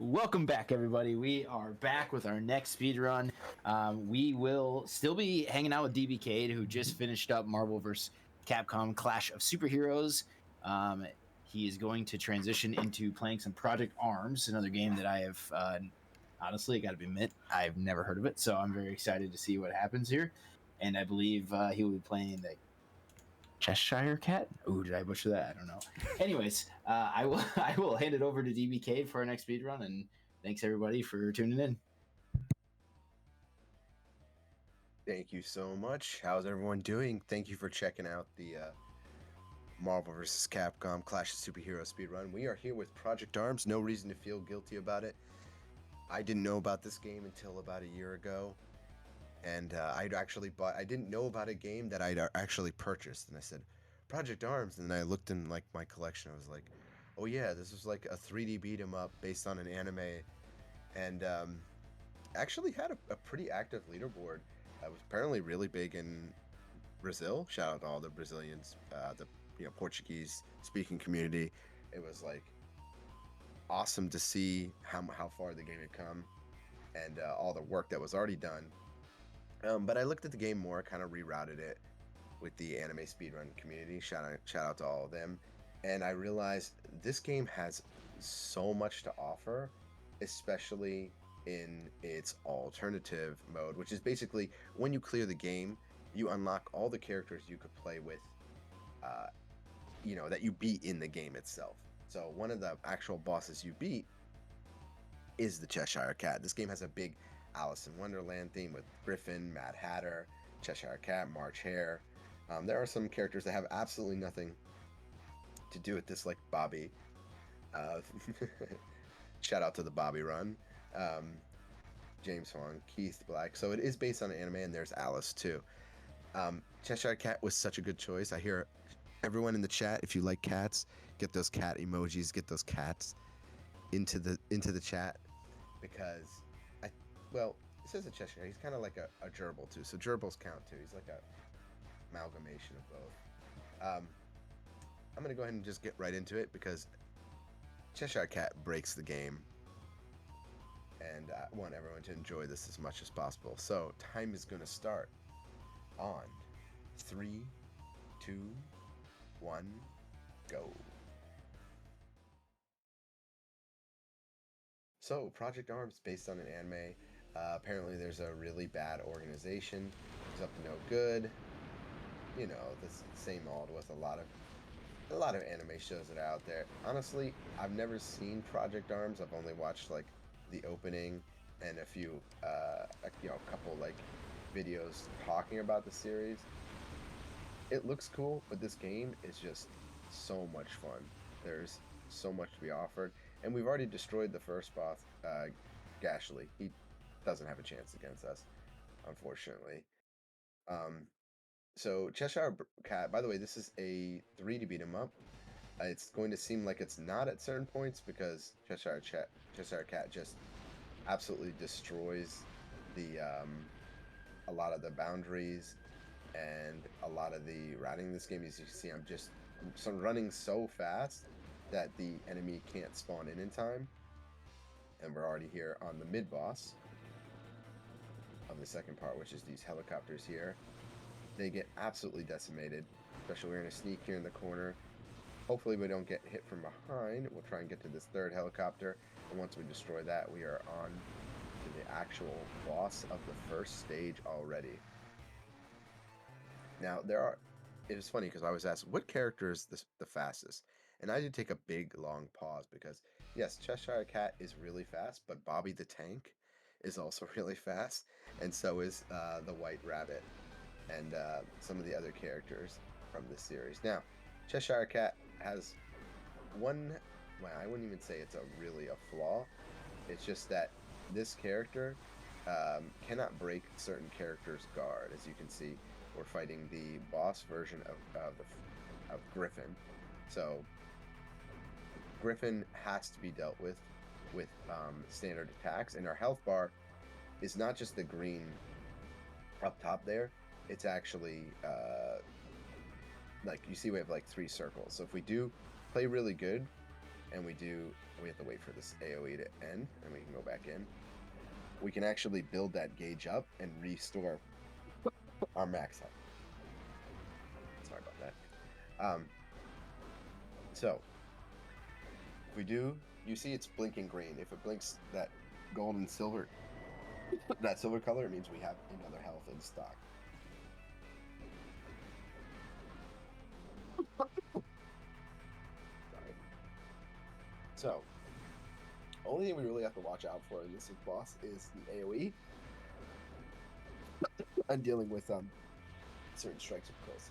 Welcome back, everybody. We are back with our next speed run. We will still be hanging out with DBcade, who just finished up Marvel vs. Capcom Clash of Superheroes. Um, he is going to transition into playing some Project Arms, another game that I have honestly, got to admit, I've never heard of it. So I'm very excited to see what happens here. And I believe he will be playing the Cheshire Cat. Ooh, did I butcher that? I don't know. Anyways, I will I will hand it over to DBcade for our next speed run, and thanks everybody for tuning in. Thank you so much. How's everyone doing? Thank you for checking out the Marvel vs. Capcom Clash of Superheroes speedrun. We are here with Project Arms. No reason to feel guilty about it. I didn't know about this game until about a year ago. And I didn't know about a game that I'd actually purchased. And I said, Project Arms. And then I looked in like my collection. I was like, oh yeah, this was like a 3D beat 'em up based on an anime. And actually had a pretty active leaderboard. It was apparently really big in Brazil. Shout out to all the Brazilians, the Portuguese speaking community. It was like awesome to see how far the game had come and all the work that was already done. But I looked at the game more, kind of rerouted it with the anime speedrun community. Shout out to all of them. And I realized this game has so much to offer, especially in its alternative mode, which is basically when you clear the game, you unlock all the characters you could play with, that you beat in the game itself. So one of the actual bosses you beat is the Cheshire Cat. This game has a big Alice in Wonderland theme with Griffin, Mad Hatter, Cheshire Cat, March Hare. There are some characters that have absolutely nothing to do with this, like Bobby. Shout out to the Bobby run. James Hong, Keith Black. So it is based on an anime, and there's Alice too. Cheshire Cat was such a good choice. I hear everyone in the chat, if you like cats, get those cat emojis, get those cats into the chat, because it says a Cheshire. He's kind of like a gerbil too, so gerbils count too. He's like a amalgamation of both. I'm gonna go ahead and just get right into it because Cheshire Cat breaks the game, and I want everyone to enjoy this as much as possible. So time is gonna start on 3, 2, 1, go. So Project Arms, based on an anime. Apparently there's a really bad organization who's up to no good. The same old with a lot of anime shows that are out there. Honestly, I've never seen Project Arms. I've only watched like the opening and a few a couple like videos talking about the series. It looks cool, but this game is just so much fun. There's so much to be offered, and we've already destroyed the first boss, Gashly. He doesn't have a chance against us, unfortunately. So Cheshire Cat, by the way, this is a 3D beat 'em up. It's going to seem like it's not at certain points because Cheshire Cat just absolutely destroys the a lot of the boundaries and a lot of the routing in this game. As you can see, I'm just running so fast that the enemy can't spawn in time. And we're already here on the mid-boss of the second part, which is these helicopters here. They get absolutely decimated, especially we're going to sneak here in the corner. Hopefully we don't get hit from behind. We'll try and get to this third helicopter, and once we destroy that, we are on to the actual boss of the first stage already. Now, it is funny because I was asked, what character is the fastest? And I did take a big, long pause because, yes, Cheshire Cat is really fast, but Bobby the Tank is also really fast, and so is the White Rabbit and some of the other characters from this series. Now, Cheshire Cat has one, well, I wouldn't even say it's really a flaw. It's just that this character cannot break certain characters' guard. As you can see, we're fighting the boss version of Griffin. So Griffin has to be dealt with standard attacks, and our health bar is not just the green up top there. It's actually like you see we have like 3 circles. So if we do play really good and we do we have to wait for this AoE to end, and we can go back in. We can actually build that gauge up and restore our max health. Sorry about that. So if we do, you see it's blinking green. If it blinks that gold and silver, that silver color, it means we have another health in stock. Sorry. So, only thing we really have to watch out for in this boss is the AoE and dealing with certain strikes up close.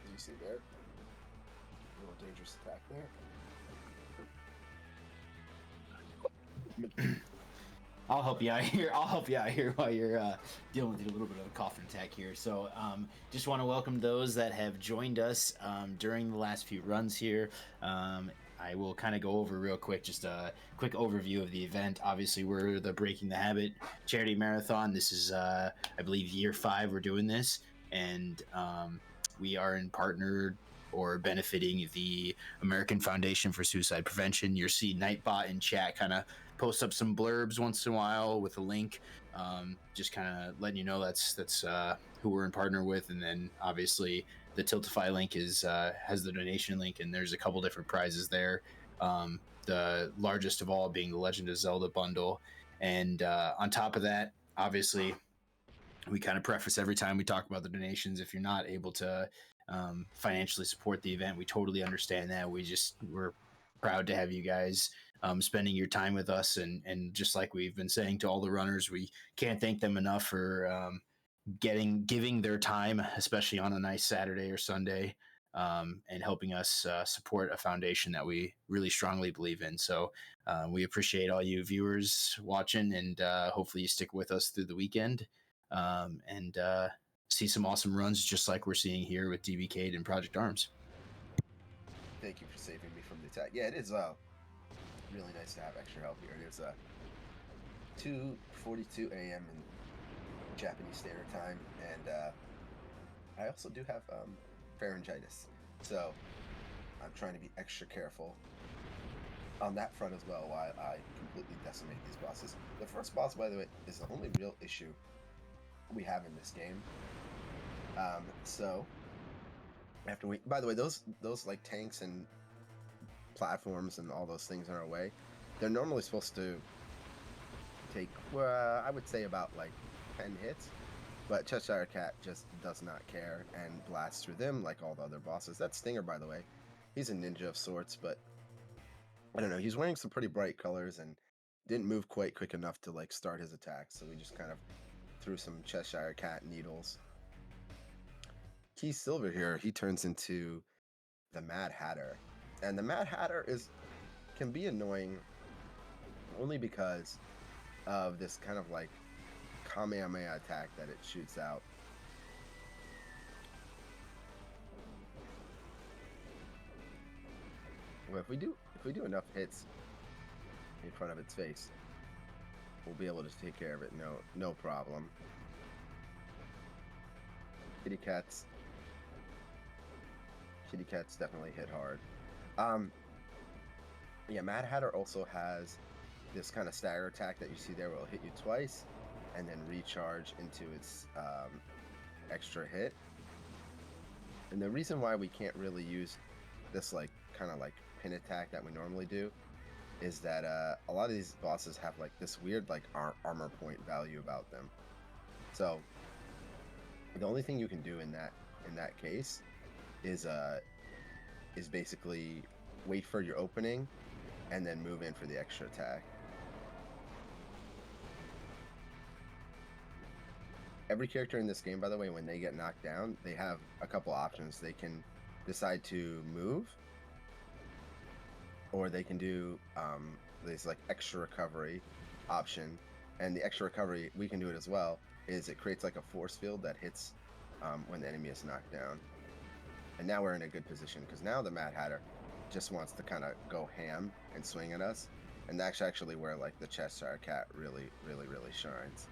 As you see there, a little dangerous attack there. I'll help you out here. While you're dealing with a little bit of a coughing attack here. So, just want to welcome those that have joined us during the last few runs here. I will kind of go over real quick, just a quick overview of the event. Obviously, we're the Breaking the Habit charity marathon. This is, I believe, year 5 we're doing this, and we are in partner or benefiting the American Foundation for Suicide Prevention. You'll see Nightbot in chat kind of post up some blurbs once in a while with a link, just kind of letting you know that's who we're in partner with. And then obviously the Tiltify link is has the donation link, and there's a couple different prizes there. The largest of all being the Legend of Zelda bundle, and on top of that, obviously, we kind of preface every time we talk about the donations. If you're not able to financially support the event, we totally understand that. We're proud to have you guys spending your time with us, and just like we've been saying to all the runners, we can't thank them enough for giving their time, especially on a nice Saturday or Sunday, and helping us support a foundation that we really strongly believe in. So we appreciate all you viewers watching, and hopefully you stick with us through the weekend and see some awesome runs just like we're seeing here with DBcade and Project Arms. Thank you for saving me from the attack. Yeah, it is really nice to have extra help here. It is 2:42 a.m. in Japanese Standard Time, and I also do have pharyngitis, so I'm trying to be extra careful on that front as well while I completely decimate these bosses. The first boss, by the way, is the only real issue we have in this game. So after we, by the way, those like tanks and platforms and all those things in our way, they're normally supposed to take I would say about like 10 hits, but Cheshire Cat just does not care and blasts through them like all the other bosses. That's Stinger, by the way. He's a ninja of sorts, but I don't know, he's wearing some pretty bright colors and didn't move quite quick enough to like start his attack, so we just kind of threw some Cheshire Cat needles. Key Silver here, he turns into the Mad Hatter, and the Mad Hatter can be annoying only because of this kind of like Kamehameha attack that it shoots out. Well, if we do enough hits in front of its face, we'll be able to take care of it. No problem. Kitty cats definitely hit hard. Yeah, Mad Hatter also has this kind of stagger attack that you see there, where it'll hit you twice and then recharge into its extra hit. And the reason why we can't really use this like kind of like pin attack that we normally do is that a lot of these bosses have like this weird like armor point value about them. So the only thing you can do in that case is basically wait for your opening and then move in for the extra attack. Every character in this game, by the way, when they get knocked down, they have a couple options. They can decide to move, or they can do this like extra recovery option. And the extra recovery, we can do it as well, is it creates like a force field that hits when the enemy is knocked down. And now we're in a good position, because now the Mad Hatter just wants to kind of go ham and swing at us. And that's actually where like the Cheshire Cat really shines.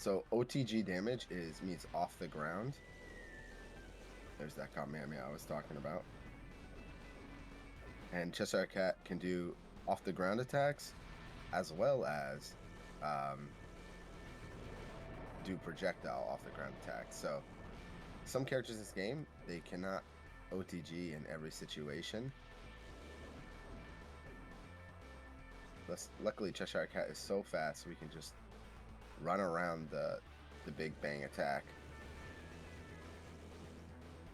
So So OTG damage means off the ground. There's that Kamehameha I was talking about. And Cheshire Cat can do off the ground attacks as well as do projectile off the ground attacks. So some characters in this game, they cannot OTG in every situation. Luckily, Cheshire Cat is so fast we can just run around the Big Bang attack.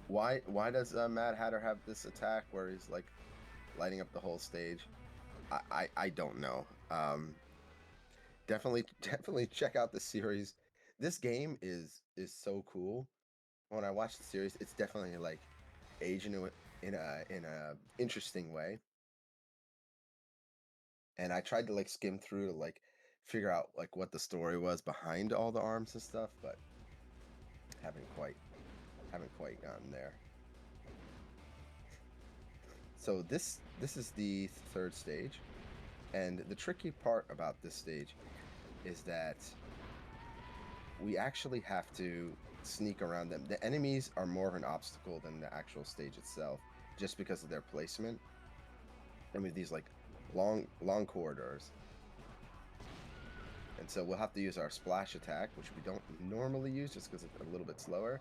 Why does Mad Hatter have this attack where he's like lighting up the whole stage? I don't know. Definitely check out the series. This game is so cool. When I watch the series, it's definitely like aging in a interesting way. And I tried to like skim through to like figure out like what the story was behind all the arms and stuff, but haven't quite gotten there. So this is the third stage, and the tricky part about this stage is that we actually have to sneak around them. The enemies are more of an obstacle than the actual stage itself, just because of their placement. And with these like long corridors, and so we'll have to use our splash attack, which we don't normally use just because it's a little bit slower,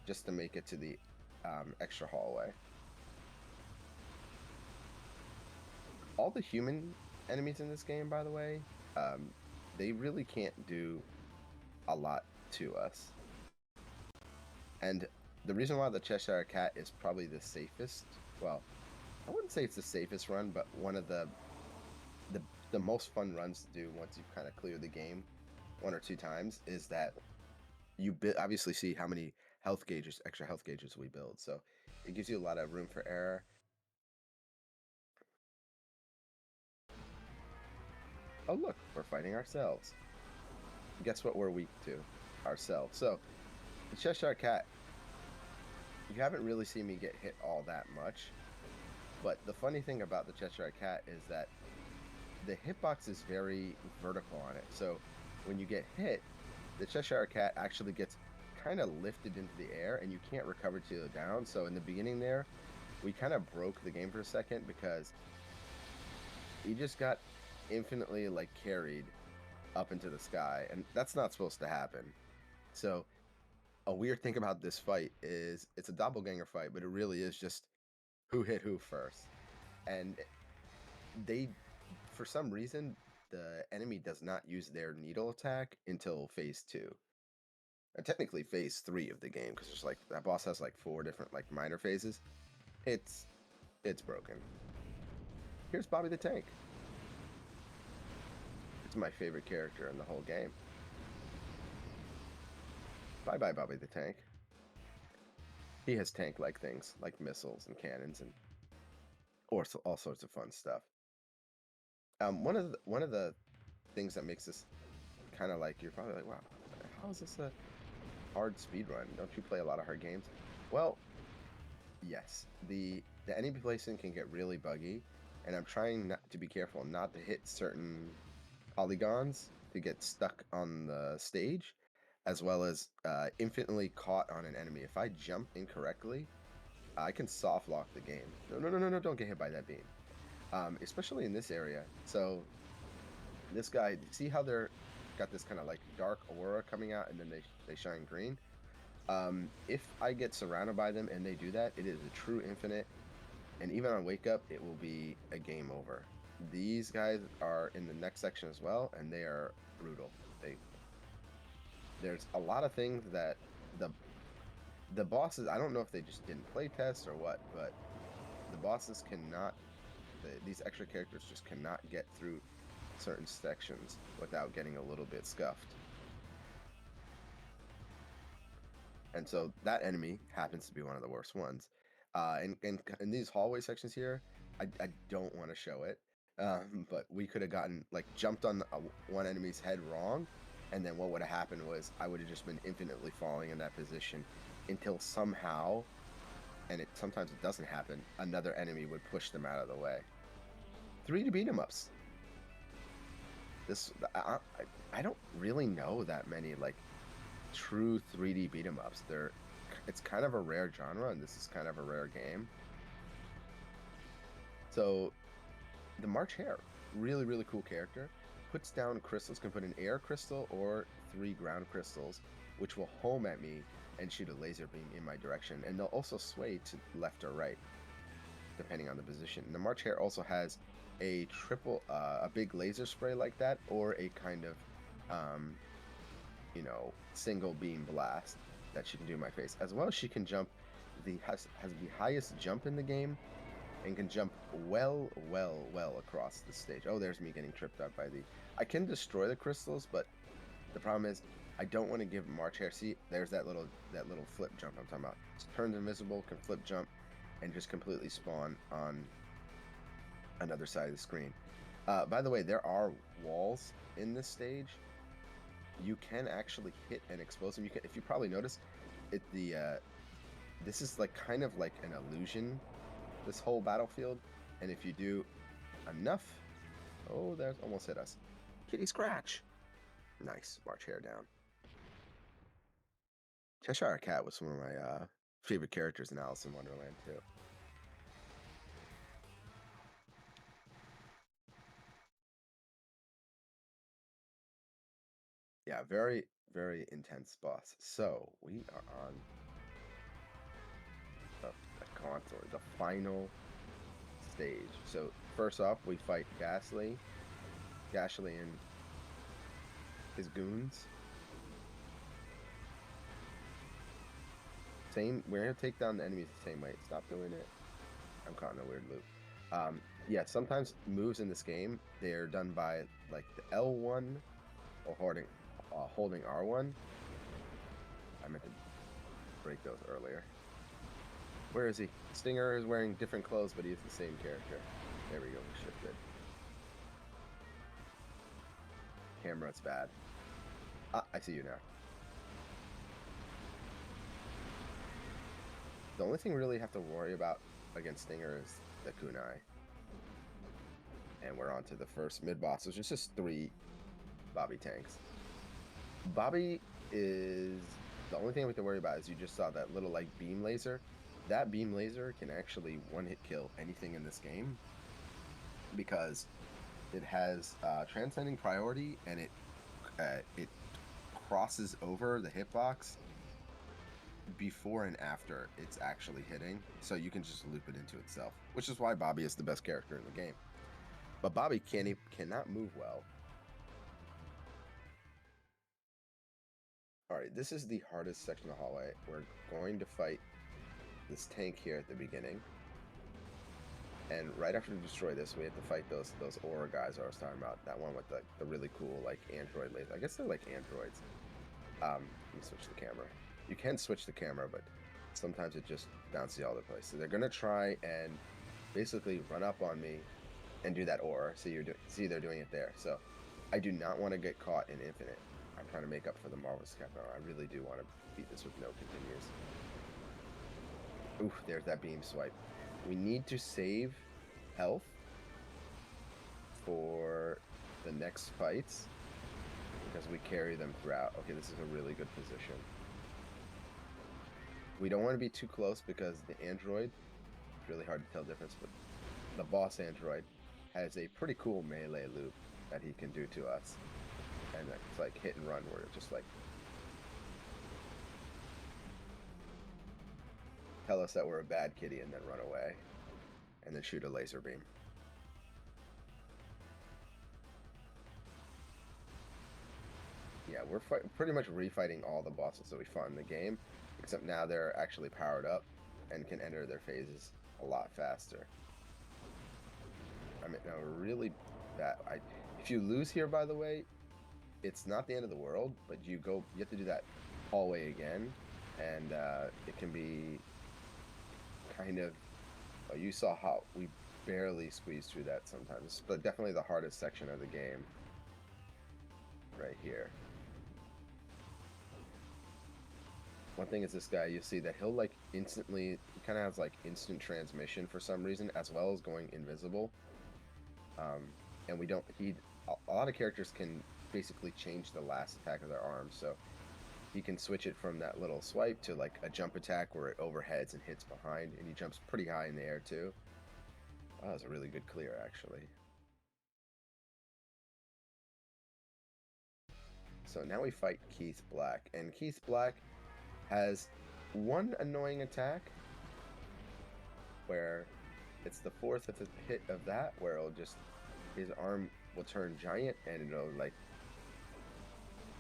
just to make it to the extra hallway. All the human enemies in this game, by the way, they really can't do a lot to us. And the reason why the Cheshire Cat is probably the safest, well, I wouldn't say it's the safest run, but one of the most fun runs to do once you've kind of cleared the game 1 or 2 times, is that you obviously see how many extra health gauges we build. So it gives you a lot of room for error. Oh look, we're fighting ourselves. Guess what we're weak to? Ourselves. So the Cheshire Cat, you haven't really seen me get hit all that much, but the funny thing about the Cheshire Cat is that the hitbox is very vertical on it. So when you get hit, the Cheshire Cat actually gets kind of lifted into the air and you can't recover to the down. So in the beginning there, we kind of broke the game for a second because he just got infinitely like carried up into the sky, and that's not supposed to happen. So a weird thing about this fight is it's a doppelganger fight, but it really is just who hit who first. And they, for some reason, the enemy does not use their needle attack until phase 2. Technically phase 3 of the game, because there's like that boss has like 4 different like minor phases. It's broken. Here's Bobby the Tank. It's my favorite character in the whole game. Bye bye, Bobby the Tank. He has tank-like things like missiles and cannons and all sorts of fun stuff. One of the things that makes this kind of like, you're probably like, wow, how is this a hard speed run? Don't you play a lot of hard games? Well, yes, the enemy placement can get really buggy, and I'm trying not to be careful not to hit certain polygons to get stuck on the stage, as well as infinitely caught on an enemy. If I jump incorrectly, I can soft lock the game. No, don't get hit by that beam. Especially in this area. So this guy, see how they're got this kind of like dark aura coming out and then they shine green? If I get surrounded by them and they do that, it is a true infinite, and even on wake up, it will be a game over. These guys are in the next section as well, and they are brutal. There's a lot of things that the bosses, I don't know if they just didn't play test or what, but the bosses cannot, these extra characters just cannot get through certain sections without getting a little bit scuffed. And so that enemy happens to be one of the worst ones. And in these hallway sections here, I don't want to show it, but we could have gotten, like, jumped on one enemy's head wrong, and then what would have happened was I would have just been infinitely falling in that position until somehow, and sometimes it doesn't happen, another enemy would push them out of the way. 3 to beat 'em ups. This I don't really know that many like true 3D beat 'em ups. It's kind of a rare genre, and this is kind of a rare game. So the March Hare, really, really cool character. Puts down crystals, can put an air crystal or 3 ground crystals, which will home at me and shoot a laser beam in my direction. And they'll also sway to left or right, depending on the position. And the March Hare also has a a big laser spray like that, or a kind of, single beam blast that she can do in my face. As well as she can jump, has the highest jump in the game, and can jump well across the stage. Oh, there's me getting tripped up by the... I can destroy the crystals, but the problem is I don't want to give March Hare... See, there's that little flip jump I'm talking about. It turns invisible, can flip jump, and just completely spawn on another side of the screen. By the way, there are walls in this stage. You can actually hit and expose them. You can, if you probably noticed, this is like kind of like an illusion, this whole battlefield, and if you do enough... Oh, there's almost hit us. Kitty scratch. Nice. March Hare down. Cheshire Cat was one of my favorite characters in Alice in Wonderland too. Yeah, very, very intense boss. So we are on the console, the final stage. So first off, we fight Ghastly and his goons. We're gonna take down the enemies the same way. Stop doing it. I'm caught in a weird loop. Yeah, sometimes moves in this game, they're done by like the L1 or holding R1. I meant to break those earlier. Where is he? Stinger is wearing different clothes, but he's the same character. There we go, we shifted. Camera's bad. Ah, I see you now. The only thing we really have to worry about against Stinger is the kunai. And we're on to the first mid-boss, which is just 3 Bobby tanks. Bobby is... The only thing we have to worry about is you just saw that little like beam laser. That beam laser can actually one-hit kill anything in this game, because it has transcending priority, and it crosses over the hitbox before and after it's actually hitting, so you can just loop it into itself, which is why Bobby is the best character in the game. But Bobby cannot move well. Alright, this is the hardest section of the hallway. We're going to fight this tank here at the beginning. And right after we destroy this, we have to fight those aura guys I was talking about. That one with the really cool like android laser. I guess they're like androids. Let me switch the camera. You can switch the camera, but sometimes it just bounces all over the place. So they're gonna try and basically run up on me and do that aura. See, they're doing it there. So I do not want to get caught in infinite. I'm trying to make up for the Marvelous Capcom. I really do want to beat this with no continues. Oof, there's that beam swipe. We need to save health for the next fights, because we carry them throughout. Okay, this is a really good position. We don't want to be too close because the android, it's really hard to tell the difference, but the boss android has a pretty cool melee loop that he can do to us. And it's like hit and run, where it just like tell us that we're a bad kitty and then run away and then shoot a laser beam. Yeah, we're pretty much refighting all the bosses that we fought in the game, except now they're actually powered up and can enter their phases a lot faster. I mean, no, really bad. If you lose here, by the way, it's not the end of the world, but you have to do that hallway again, and it can be kind of... Oh, you saw how we barely squeezed through that sometimes, but definitely the hardest section of the game right here. One thing is this guy, you see that he'll like instantly, he kind of has like instant transmission for some reason, as well as going invisible. And a lot of characters can basically change the last attack of their arm. So he can switch it from that little swipe to like a jump attack where it overheads and hits behind, and he jumps pretty high in the air too. Oh, that was a really good clear, actually. So now we fight Keith Black, and Keith Black has one annoying attack where it's the fourth hit of that where it'll just, his arm will turn giant and it'll like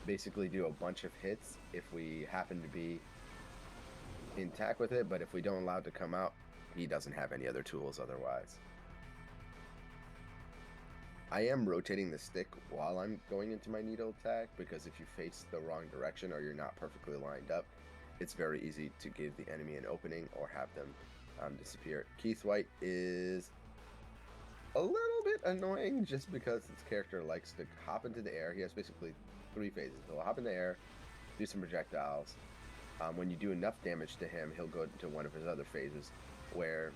basically do a bunch of hits if we happen to be intact with it, but if we don't allow it to come out, he doesn't have any other tools otherwise. I am rotating the stick while I'm going into my needle attack, because if you face the wrong direction or you're not perfectly lined up, it's very easy to give the enemy an opening or have them disappear. Keith White is a little bit annoying just because his character likes to hop into the air. He has basically 3 phases. He'll hop in the air, do some projectiles. When you do enough damage to him, he'll go into one of his other phases where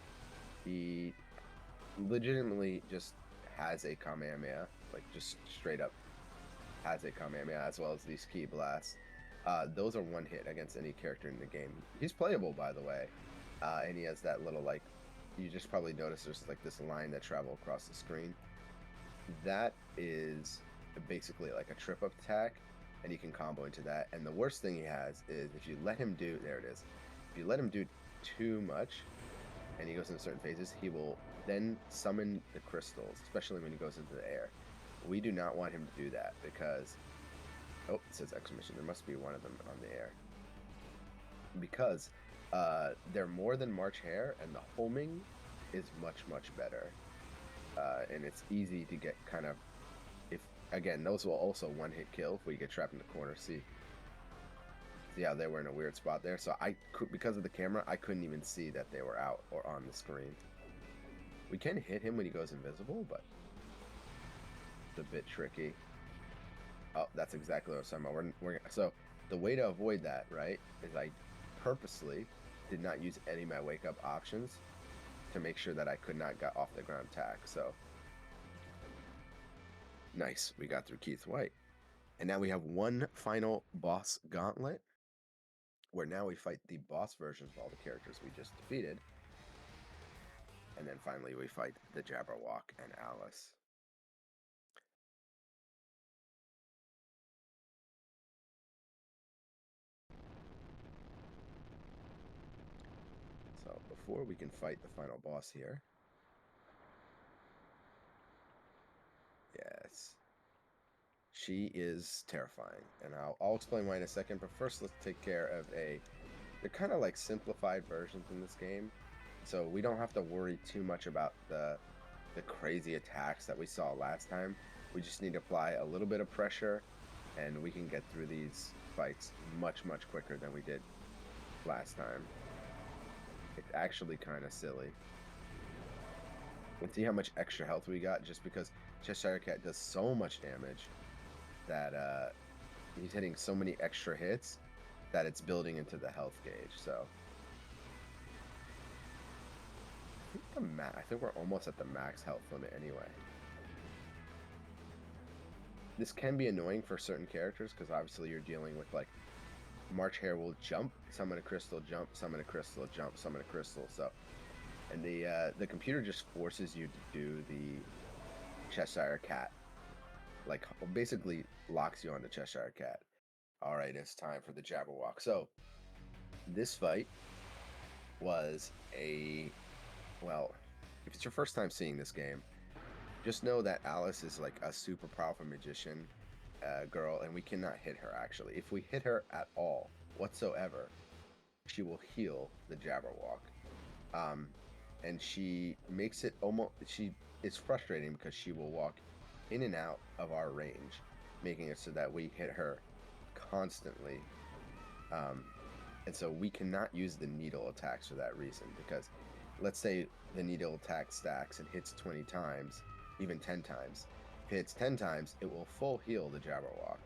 he legitimately just has a Kamehameha, like just straight up has a Kamehameha, as well as these Ki Blasts. Those are one hit against any character in the game. He's playable, by the way, and he has that little, like, you just probably notice there's like this line that travels across the screen. That is basically like a trip up attack, and he can combo into that. And the worst thing he has is if you let him do, there it is, if you let him do too much and he goes into certain phases, he will then summon the crystals, especially when he goes into the air. We do not want him to do that because, oh, it says exclamation, there must be one of them on the air. Because they're more than March Hare, and the homing is much, much better. And it's easy to get kind of, if, again, those will also one-hit kill if we get trapped in the corner. See how they were in a weird spot there? So I could, because of the camera, I couldn't even see that they were out or on the screen. We can hit him when he goes invisible, but it's a bit tricky. Oh, that's exactly what I was talking about. So the way to avoid that, right, is I purposely did not use any of my wake-up options to make sure that I could not get off the ground attack. So nice, we got through Keith White. And now we have one final boss gauntlet, where now we fight the boss versions of all the characters we just defeated. And then finally we fight the Jabberwock and Alice. So before we can fight the final boss here, yes, she is terrifying, and I'll explain why in a second, but first let's take care of they're kind of like simplified versions in this game, so we don't have to worry too much about the crazy attacks that we saw last time. We just need to apply a little bit of pressure, and we can get through these fights much, much quicker than we did last time. It's actually kind of silly. And see how much extra health we got just because Cheshire Cat does so much damage that he's hitting so many extra hits that it's building into the health gauge. So I think we're almost at the max health limit anyway. This can be annoying for certain characters because obviously you're dealing with, like, March Hare will jump, summon a crystal, jump, summon a crystal, jump, summon a crystal. So, and the computer just forces you to do the Cheshire Cat, like basically locks you on the Cheshire Cat. All right, it's time for the Jabberwock. So this fight was well, if it's your first time seeing this game, just know that Alice is like a super powerful magician girl, and we cannot hit her. Actually, if we hit her at all whatsoever, she will heal the Jabberwock. And she makes it it's frustrating because she will walk in and out of our range, making it so that we hit her constantly. And so we cannot use the needle attacks for that reason, because let's say the needle attack stacks and hits 20 times, even 10 times. If it hits 10 times, it will full heal the Jabberwock.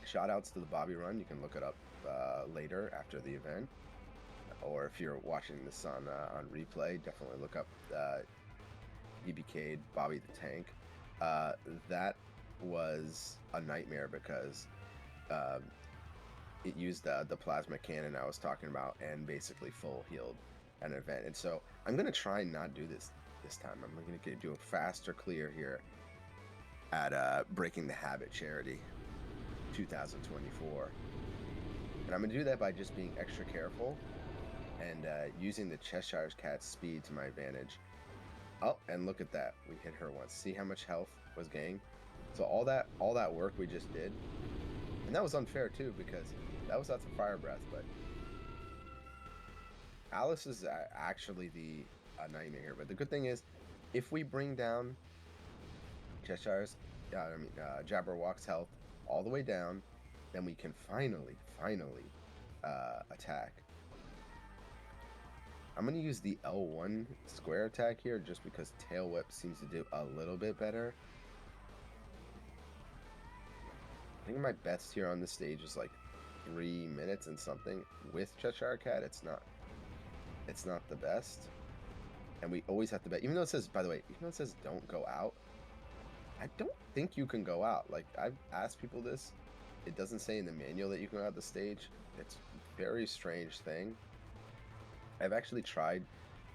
Shout outs to the Bobby run. You can look it up later after the event, or if you're watching this on replay, definitely look up DBcade, Bobby the Tank. That was a nightmare because uh, it used the plasma cannon I was talking about and basically full healed an event. And so I'm gonna try and not do this time. I'm gonna do a faster clear here at Breaking the Habit charity 2024, and I'm gonna do that by just being extra careful and using the Cheshire Cat's speed to my advantage. Oh, and look at that, we hit her once. See how much health was gained? So all that work we just did, and that was unfair too because that was lots of fire breath, but Alice is actually the nightmare here. But the good thing is, if we bring down Cheshire's, Jabberwock's health all the way down, then we can finally attack. I'm going to use the L1 square attack here just because Tail Whip seems to do a little bit better. I think my best here on this stage is like 3 minutes and something. With Cheshire Cat, it's not the best. And we always have to bet, even though it says, by the way, even though it says don't go out, I don't think you can go out. Like, I've asked people this. It doesn't say in the manual that you can go out the stage. It's a very strange thing. I've actually tried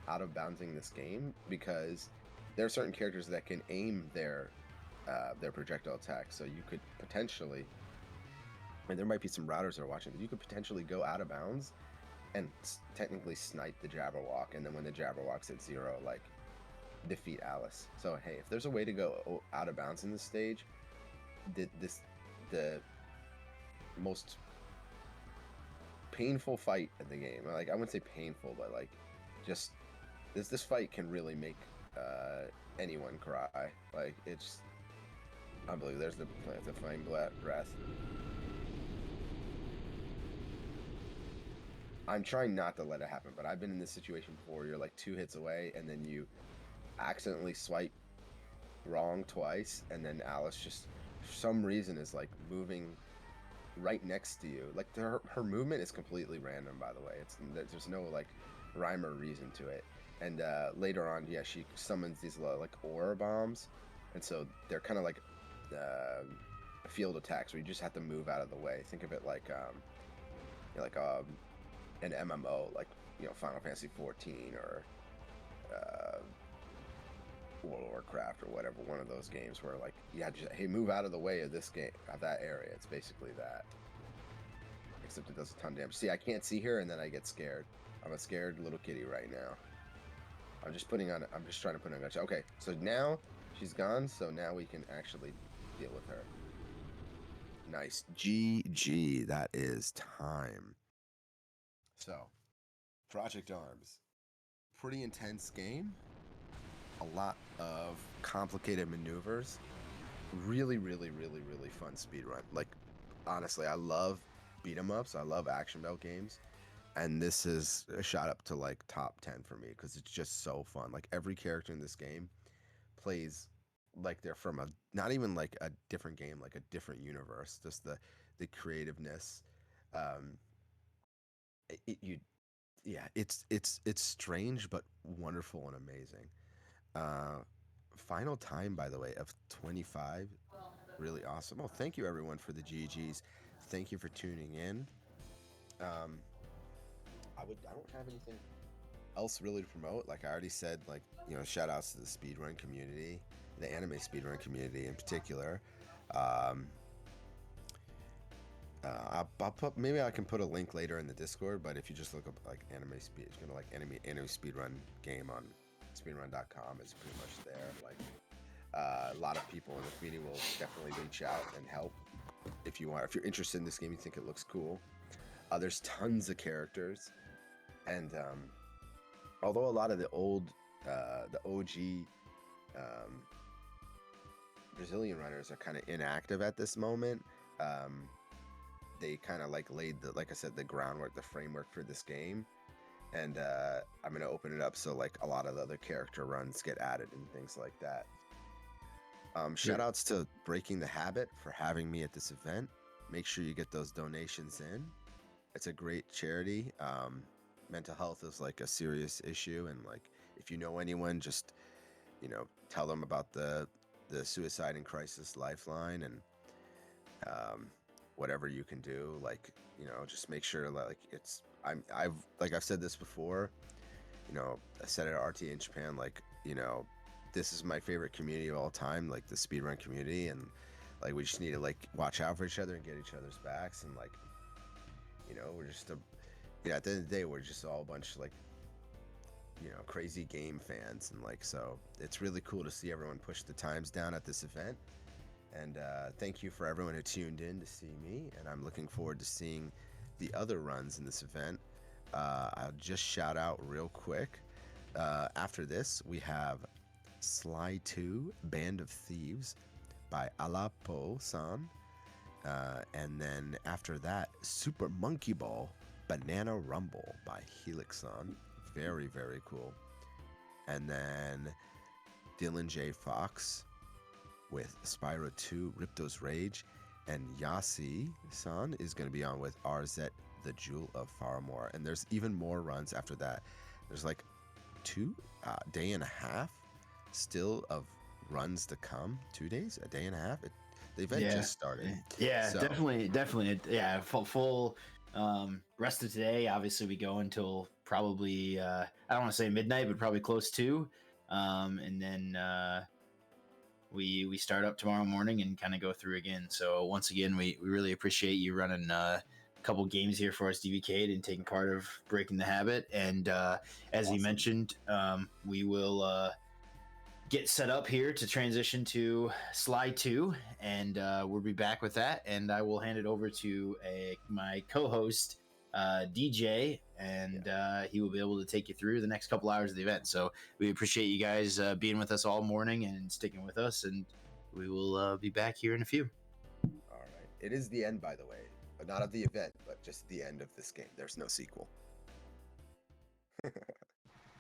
out of bouncing this game because there are certain characters that can aim their projectile attack. So you could potentially, and there might be some routers that are watching, but you could potentially go out of bounds and technically snipe the Jabberwock, and then when the Jabberwock's at 0, like, defeat Alice. So hey, if there's a way to go out of bounds in this stage, the most painful fight in the game, like, I wouldn't say painful, but like, just this fight can really make anyone cry. Like, it's unbelievable. There's the flame breath. I'm trying not to let it happen, but I've been in this situation before. You're like 2 hits away, and then you accidentally swipe wrong twice, and then Alice just for some reason is like moving right next to you. Like, her movement is completely random, by the way. There's no like rhyme or reason to it. And later on, yeah, she summons these like aura bombs, and so they're kind of like field attacks where you just have to move out of the way. Think of it like an MMO, like, Final Fantasy 14 or World of Warcraft or whatever, one of those games where, like, yeah, just, hey, move out of the way of this game, of that area. It's basically that, except it does a ton of damage. See, I can't see her, and then I get scared. I'm a scared little kitty right now. I'm just trying to put on gotcha. Okay, so now she's gone, so now we can actually deal with her. Nice. GG. That is time. So, Project Arms. Pretty intense game. A lot of complicated maneuvers. Really, really, really, really fun speedrun. Like, honestly, I love beat 'em ups. I love action belt games. And this is a shot up to like top 10 for me because it's just so fun. Like, every character in this game plays like they're from not even like a different game, like a different universe. Just the creativeness. It's strange but wonderful and amazing. Final time, by the way, of 25. Really awesome. Oh, thank you everyone for the GGs. Thank you for tuning in. I don't have anything else really to promote. Like I already said, like, shout outs to the speedrun community, the anime speedrun community in particular. I'll put, maybe I can put a link later in the Discord, but if you just look up like anime speedrun game on speedrun.com, it's pretty much there. Like, a lot of people in the community will definitely reach out and help if you're interested in this game, you think it looks cool. There's tons of characters, and although a lot of the OG Brazilian runners are kind of inactive at this moment, they kind of like laid like I said, the groundwork, the framework for this game. And I'm going to open it up so like a lot of the other character runs get added and things like that. Shout outs to Breaking the Habit for having me at this event. Make sure you get those donations in. It's a great charity. Mental health is like a serious issue, and like if you know anyone, just tell them about the suicide and crisis lifeline, and whatever you can do, like, just make sure that, like, I've said this before, I said it at RTA in Japan, like, this is my favorite community of all time, like the speedrun community, and like we just need to like watch out for each other and get each other's backs, and like, we're just at the end of the day, we're just all a bunch of like, crazy game fans, and like, so it's really cool to see everyone push the times down at this event. And thank you for everyone who tuned in to see me, and I'm looking forward to seeing the other runs in this event. I'll just shout out real quick. After this, we have Sly 2 Band of Thieves by Alapo-san. And then after that, Super Monkey Ball Banana Rumble by Helix-san. Very, very cool. And then Dylan J. Fox with Spyro 2 Ripto's Rage, and Yasi-san is going to be on with RZ the Jewel of Faramore. And there's even more runs after that. There's like 2 day and a half still of runs to come. 2 days, a day and a half. The event just started. Yeah, so. definitely. Yeah, full rest of today. Obviously, we go until probably I don't want to say midnight, but probably close to, and then we start up tomorrow morning and kind of go through again. So once again, we really appreciate you running a couple games here for us, DBcade, and taking part of breaking the habit. And as awesome. He mentioned, we will get set up here to transition to Slide 2, and we'll be back with that. And I will hand it over to my co-host, DJ, and he will be able to take you through the next couple hours of the event. So we appreciate you guys being with us all morning and sticking with us, and we will be back here in a few. All right. It is the end, by the way, but not of the event, but just the end of this game. There's no sequel.